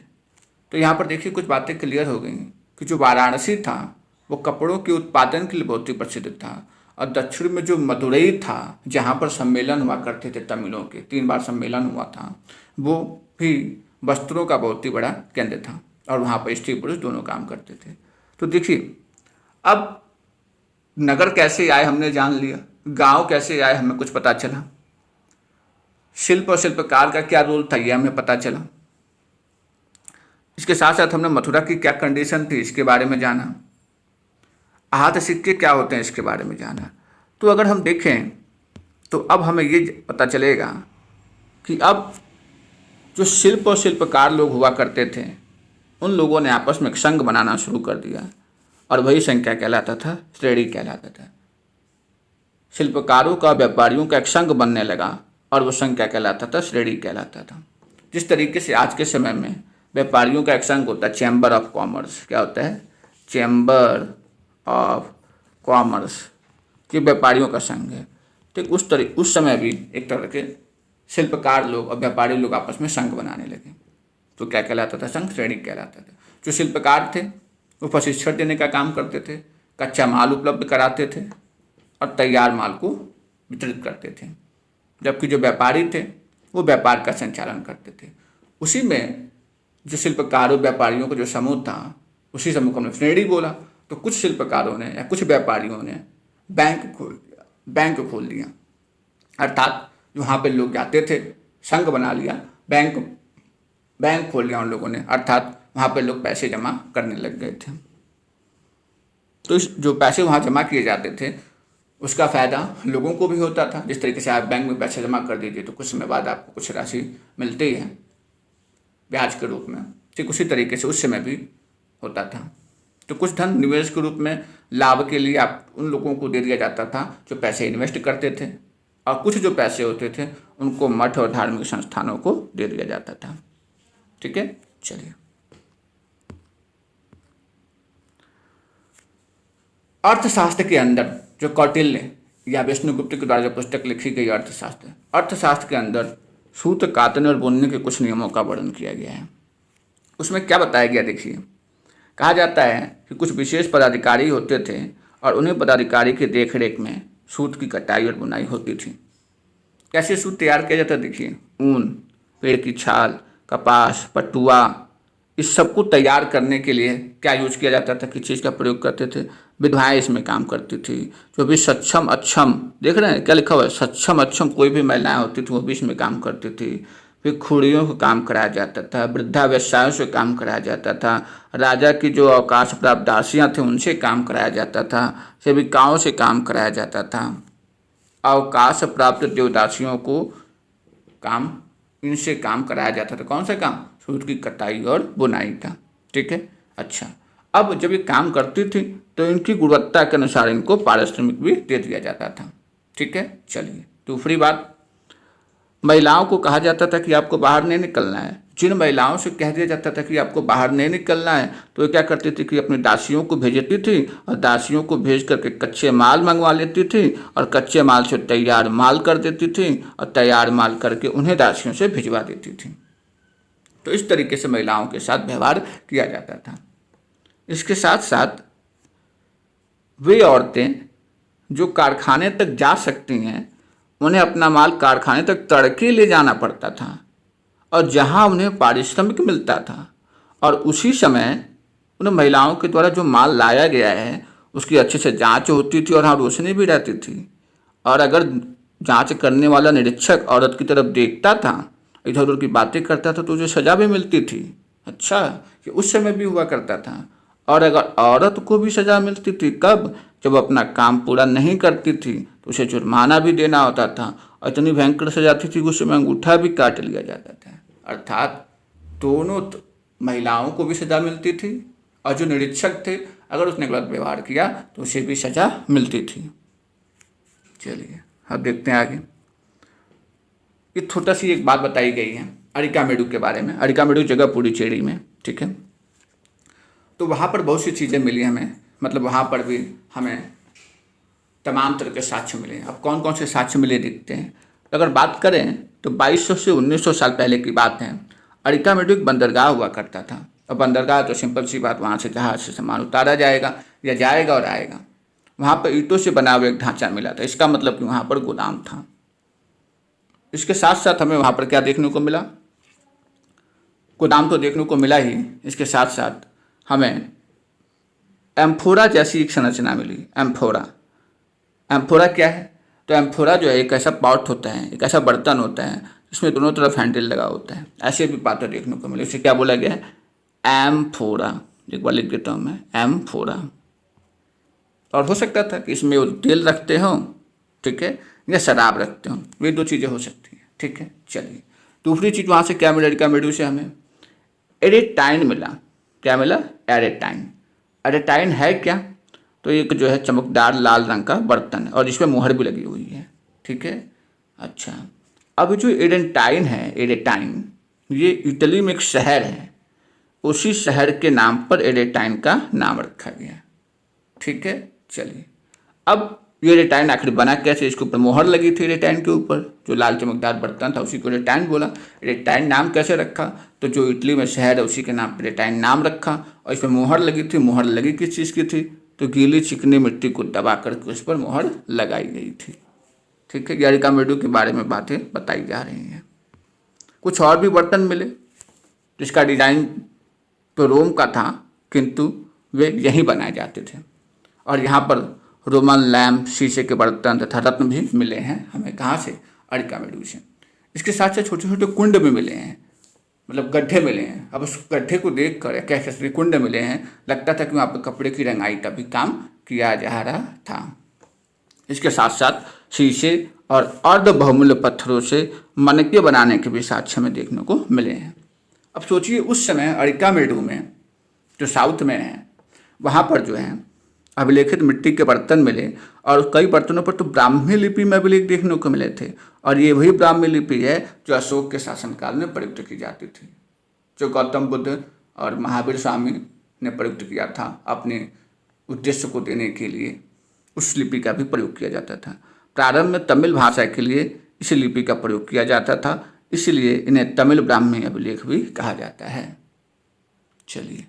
तो यहाँ पर देखिए कुछ बातें क्लियर हो गई कि जो वाराणसी था वो कपड़ों के उत्पादन के लिए बहुत ही प्रसिद्ध था, और दक्षिण में जो मदुरई था जहाँ पर सम्मेलन हुआ करते थे तमिलों के, 3 बार सम्मेलन हुआ था, वो भी वस्त्रों का बहुत ही बड़ा केंद्र था, और वहाँ पर स्त्री पुरुष दोनों काम करते थे। तो देखिए, अब नगर कैसे आए हमने जान लिया, गांव कैसे आए हमें कुछ पता चला, शिल्प और शिल्पकार का क्या रोल था ये हमें पता चला। इसके साथ साथ हमने मथुरा की क्या कंडीशन थी इसके बारे में जाना, आहत सिक्के क्या होते हैं इसके बारे में जाना। तो अगर हम देखें तो अब हमें ये पता चलेगा कि अब जो शिल्प और शिल्पकार लोग हुआ करते थे उन लोगों ने आपस में एक संघ बनाना शुरू कर दिया और वही संघ क्या कहलाता था, श्रेणी कहलाता था। शिल्पकारों का व्यापारियों का एक संघ बनने लगा और वो संघ क्या कहलाता था, श्रेणी कहलाता था। जिस तरीके से आज के समय में व्यापारियों का एक संघ होता है चैम्बर ऑफ कॉमर्स, क्या होता है, चैम्बर ऑफ कॉमर्स, ये व्यापारियों का संघ है। ठीक उस समय भी एक तरह के शिल्पकार लोग और व्यापारी लोग आपस में संघ बनाने लगे, तो क्या कहलाता था, संघ, श्रेणी कहलाता था। जो शिल्पकार थे वो प्रशिक्षण देने का काम करते थे, कच्चा माल उपलब्ध कराते थे और तैयार माल को वितरित करते थे, जबकि जो व्यापारी थे वो व्यापार का संचालन करते थे। उसी में जो शिल्पकारों व्यापारियों का जो समूह था उसी समूह को हमने श्रेणी बोला। तो कुछ शिल्पकारों ने या कुछ व्यापारियों ने बैंक खोल दिया, अर्थात वहाँ पे लोग जाते थे, संघ बना लिया, बैंक खोल लिया उन लोगों ने, अर्थात वहाँ पे लोग पैसे जमा करने लग गए थे। तो जो पैसे वहाँ जमा किए जाते थे उसका फ़ायदा लोगों को भी होता था। जिस तरीके से आप बैंक में पैसे जमा कर दीजिए तो कुछ समय बाद आपको कुछ राशि मिलती है ब्याज के रूप में, ठीक उसी तरीके से उस समय भी होता था। तो कुछ धन निवेश के रूप में लाभ के लिए आप उन लोगों को दे दिया जाता था जो पैसे इन्वेस्ट करते थे, और कुछ जो पैसे होते थे उनको मठ और धार्मिक संस्थानों को दे दिया जाता था। ठीक है, चलिए अर्थशास्त्र के अंदर जो कौटिल्य या विष्णुगुप्त के द्वारा जो पुस्तक लिखी गई अर्थशास्त्र के अंदर सूत कातने और बुनने के कुछ नियमों का वर्णन किया गया है। उसमें क्या बताया गया, देखिए, कहा जाता है कि कुछ विशेष पदाधिकारी होते थे और उन्हीं पदाधिकारी की देखरेख में सूत की कटाई और बुनाई होती थी। कैसे सूत तैयार किया जाता है, देखिए, ऊन, पेड़ की छाल, कपास, पटुआ, इस सब को तैयार करने के लिए क्या यूज किया जाता था, किस चीज़ का प्रयोग करते थे, विधवाएं इसमें काम करती थी। जो भी सक्षम अक्षम, देख रहे हैं क्या लिखा हुआ है, सक्षम अक्षम कोई भी महिलाएं होती थी वो भी इसमें काम करती थी। फिर खूड़ियों को काम कराया जाता था, वृद्धा व्यवसायों से काम कराया जाता था, राजा की जो अवकाश प्राप्त दासियाँ थीं उनसे काम कराया जाता था, सेविकाओं से काम कराया जाता था। अवकाश प्राप्त देवदासियों को इनसे काम कराया जाता था। कौन सा काम, सूत की कटाई और बुनाई का। ठीक है, अच्छा, अब जब ये काम करती थी तो इनकी गुणवत्ता के अनुसार इनको पारिश्रमिक भी दे दिया जाता था। ठीक है, चलिए दूसरी बात, महिलाओं को कहा जाता था कि आपको बाहर नहीं निकलना है। जिन महिलाओं से कह दिया जाता था कि आपको बाहर नहीं निकलना है तो ये क्या करती थी कि अपनी दासियों को भेजती थी और दासियों को भेज करके कच्चे माल मंगवा लेती थी और कच्चे माल से तैयार माल कर देती थी और तैयार माल करके उन्हें दासियों से भिजवा देती थी। तो इस तरीके से महिलाओं के साथ व्यवहार किया जाता था। इसके साथ साथ वे औरतें जो कारखाने तक जा सकती हैं उन्हें अपना माल कारखाने तक तड़के ले जाना पड़ता था और जहां उन्हें पारिश्रमिक मिलता था, और उसी समय उन महिलाओं के द्वारा जो माल लाया गया है उसकी अच्छे से जांच होती थी और हाँ रोशनी भी रहती थी। और अगर जांच करने वाला निरीक्षक औरत की तरफ देखता था, इधर उधर की बातें करता था, तो उसे सजा भी मिलती थी। अच्छा, कि उस समय भी हुआ करता था। और अगर औरत को भी सजा मिलती थी, कब, जब अपना काम पूरा नहीं करती थी तो उसे जुर्माना भी देना होता था, और इतनी भयंकर सजा थी कि उस समय अंगूठा भी काट लिया जाता था। अर्थात दोनों महिलाओं को भी सजा मिलती थी और जो निरीक्षक थे अगर उसने गलत व्यवहार किया तो उसे भी सजा मिलती थी। चलिए अब देखते हैं आगे। ये छोटा सी एक बात बताई गई है अरिकामेडु के बारे में। अरिकामेडु जगह पुडुचेरी में, ठीक है। तो वहाँ पर बहुत सी चीज़ें मिली हमें, मतलब वहाँ पर भी हमें तमाम तरह के साक्ष्य मिले। अब कौन कौन से साक्ष्य मिले देखते हैं। अगर बात करें तो 2200 से 1900 साल पहले की बात है। अरिकामेडु एक बंदरगाह हुआ करता था। अब बंदरगाह तो सिंपल सी बात, वहाँ से जहाज से सामान उतारा जाएगा या जाएगा और आएगा। वहाँ पर ईंटों से बना हुआ एक ढांचा मिला था, इसका मतलब कि वहाँ पर गोदाम था। इसके साथ साथ हमें वहाँ पर क्या देखने को मिला, गोदाम तो देखने को मिला ही, इसके साथ साथ हमें एम्फोरा जैसी एक संरचना मिली। एम्फोरा क्या है, तो एम्फोरा जो है एक ऐसा पॉट होता है, एक ऐसा बर्तन होता है जिसमें दोनों तरफ हैंडल लगा होता है। ऐसे भी पात्र देखने को मिले। इसे क्या बोला गया है, एम्फोरा, एक बार लिख देता हूँ मैं, एम्फोरा। और हो सकता था कि इसमें वो तेल रखते हो, ठीक है, या शराब रखते हो, वे दो चीज़ें हो सकती हैं, ठीक है। चलिए, दूसरी चीज़ वहाँ से क्या मिला अरिका मेडू से हमें? एरेटाइन मिला। क्या मिला? एरेटाइन। एरेटाइन है क्या? तो एक जो है चमकदार लाल रंग का बर्तन है और इसमें मुहर भी लगी हुई है, ठीक है। अच्छा, अब जो एरेटाइन है, एरेटाइन ये इटली में एक शहर है, उसी शहर के नाम पर एरेटाइन का नाम रखा गया, ठीक है। चलिए, अब ये एरेटाइन आखिर बना कैसे? इसके ऊपर मोहर लगी थी एरेटाइन के ऊपर, जो लाल चमकदार बर्तन था उसी को एरेटाइन बोला। एरेटाइन नाम कैसे रखा? तो जो इटली में शहर है उसी के नाम पर एरेटाइन नाम रखा, और इसमें मोहर लगी थी। मोहर लगी किस चीज़ की थी? तो गीली चिकनी मिट्टी को दबा करके उस पर मोहर लगाई गई थी, ठीक है। अरिका मेडू के बारे में बातें बताई जा रही हैं। कुछ और भी बर्तन मिले जिसका डिजाइन तो रोम का था, किंतु वे यहीं बनाए जाते थे। और यहाँ पर रोमन लैम्प, शीशे के बर्तन तथा रत्न भी मिले हैं हमें। कहाँ से? अरिका मेडू से। इसके साथ साथ छोटे छोटे कुंड भी मिले हैं, मतलब गड्ढे मिले हैं। अब उस गड्ढे को देख कर, क्या कहते कुंड मिले हैं, लगता था कि वहाँ पर कपड़े की रंगाई का भी काम किया जा रहा था। इसके साथ साथ शीशे और अर्ध बहुमूल्य पत्थरों से मनके बनाने के भी साक्ष्य हमें देखने को मिले हैं। अब सोचिए, उस समय अरिका मेडू में, जो साउथ में है, वहाँ पर जो है अभिलेखित मिट्टी के बर्तन मिले, और कई बर्तनों पर तो ब्राह्मी लिपि में अभिलेख देखने को मिले थे। और ये वही ब्राह्मी लिपि है जो अशोक के शासनकाल में प्रयुक्त की जाती थी, जो गौतम बुद्ध और महावीर स्वामी ने प्रयुक्त किया था अपने उद्देश्य को देने के लिए। उस लिपि का भी प्रयोग किया जाता था। प्रारंभ में तमिल भाषा के लिए इस लिपि का प्रयोग किया जाता था, इसलिए इन्हें तमिल ब्राह्मी अभिलेख भी कहा जाता है। चलिए,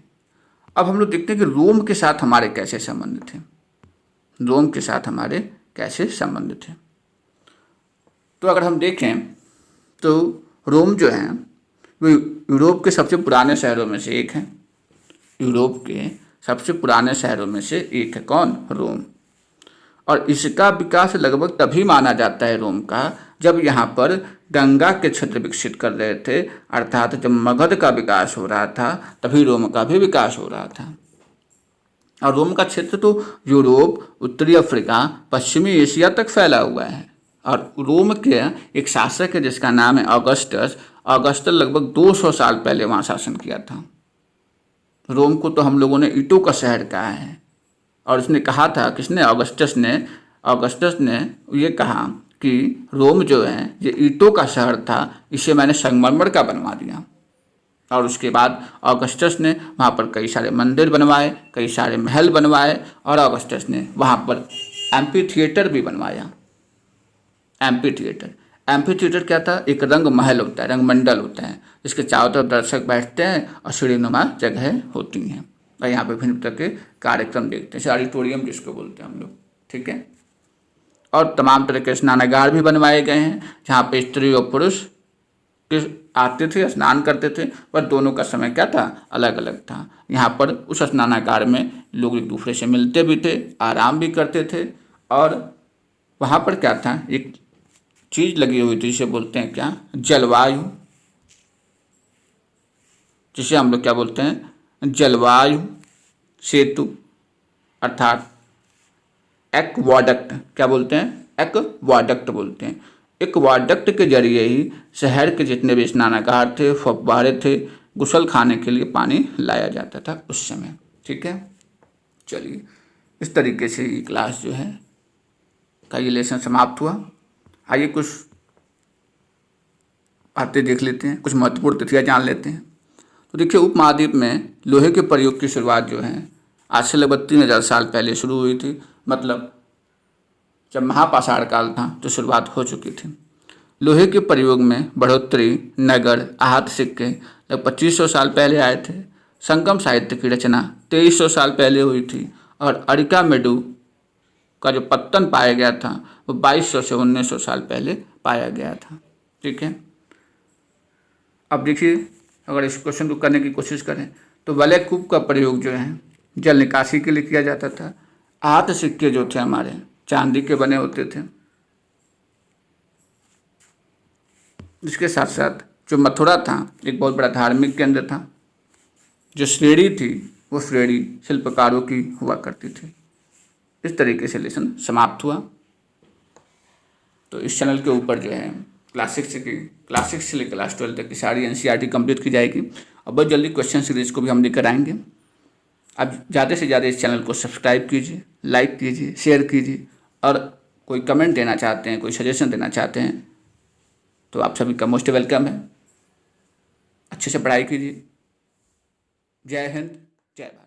अब हम लोग देखते हैं कि रोम के साथ हमारे कैसे संबंध थे। रोम के साथ हमारे कैसे संबंध थे? तो अगर हम देखें तो रोम जो है वो यूरोप के सबसे पुराने शहरों में से एक है। यूरोप के सबसे पुराने शहरों में से एक है। कौन? रोम। और इसका विकास लगभग तभी माना जाता है रोम का, जब यहाँ पर गंगा के क्षेत्र विकसित कर रहे थे, अर्थात जब मगध का विकास हो रहा था तभी रोम का भी विकास हो रहा था। और रोम का क्षेत्र तो यूरोप, उत्तरी अफ्रीका, पश्चिमी एशिया तक फैला हुआ है। और रोम के एक शासक है जिसका नाम है ऑगस्टस। ऑगस्टस लगभग 200 साल पहले वहाँ शासन किया था। रोम को तो हम लोगों ने ईंटों का शहर कहा है, और उसने कहा था, किसने? ऑगस्टस ने ये कहा कि रोम जो है ये ईंटों का शहर था, इसे मैंने संगमरमर का बनवा दिया। और उसके बाद ऑगस्टस ने वहाँ पर कई सारे मंदिर बनवाए, कई सारे महल बनवाए, और ऑगस्टस ने वहाँ पर एम्फी थिएटर भी बनवाया। एम्फी थिएटर क्या था? एक रंग महल होता है, रंग मंडल होता है, जिसके चारों तरफ दर्शक बैठते हैं और सीढ़ीनुमा जगह होती हैं, और यहाँ पे विभिन्न तरह के कार्यक्रम देखते हैं, ऑडिटोरियम जिसको बोलते हैं हम लोग, ठीक है। और तमाम तरह के स्नानागार भी बनवाए गए हैं, जहाँ पे स्त्री और पुरुष आते थे, स्नान करते थे, पर दोनों का समय क्या था? अलग अलग था। यहाँ पर उस स्नानागार में लोग एक दूसरे से मिलते भी थे, आराम भी करते थे। और वहाँ पर क्या था? एक चीज़ लगी हुई थी, जिसे बोलते हैं क्या? जलवायु, जिसे हम लोग क्या बोलते हैं? जलवायु सेतु, अर्थात एक्वाडक्ट। क्या बोलते हैं? एक्वाडक्ट बोलते हैं। एक्वाडक्ट के जरिए ही शहर के जितने भी स्नानागार थे, फव्वारे थे, गुसल खाने के लिए पानी लाया जाता था उस समय, ठीक है। चलिए, इस तरीके से ये क्लास जो है का ये लेसन समाप्त हुआ। आइए कुछ बातें देख लेते हैं, कुछ महत्वपूर्ण तिथियाँ जान लेते हैं। तो देखिए, उपमहाद्वीप में लोहे के प्रयोग की शुरुआत जो है आज से लगभग 3000 साल पहले शुरू हुई थी। मतलब जब महापाषाण काल था तो शुरुआत हो चुकी थी। लोहे के प्रयोग में बढ़ोतरी नगर, आहत सिक्के लगभग 2500 साल पहले आए थे। संगम साहित्य की रचना 2300 साल पहले हुई थी। और अरिका मेडू का जो पत्तन पाया गया था वो 2200 से 1900 साल पहले पाया गया था, ठीक है। अब देखिए, अगर इस क्वेश्चन को करने की कोशिश करें तो वलय कूप का प्रयोग जो है जल निकासी के लिए किया जाता था। आहत सिक्के जो थे हमारे चांदी के बने होते थे। इसके साथ साथ जो मथुरा था एक बहुत बड़ा धार्मिक केंद्र था, जो श्रेणी थी वो श्रेणी शिल्पकारों की हुआ करती थी। इस तरीके से लेसन समाप्त हुआ। तो इस चैनल के ऊपर जो है क्लास 6 से लेकर क्लास 12 तक की सारी NCERT कंप्लीट की जाएगी और बहुत जल्दी क्वेश्चन सीरीज को भी हम लेकर आएंगे। अब ज़्यादा से ज़्यादा इस चैनल को सब्सक्राइब कीजिए, लाइक कीजिए, शेयर कीजिए और कोई कमेंट देना चाहते हैं, कोई सजेशन देना चाहते हैं तो आप सभी का मोस्ट वेलकम है। अच्छे से पढ़ाई कीजिए। जय हिंद, जय भारत।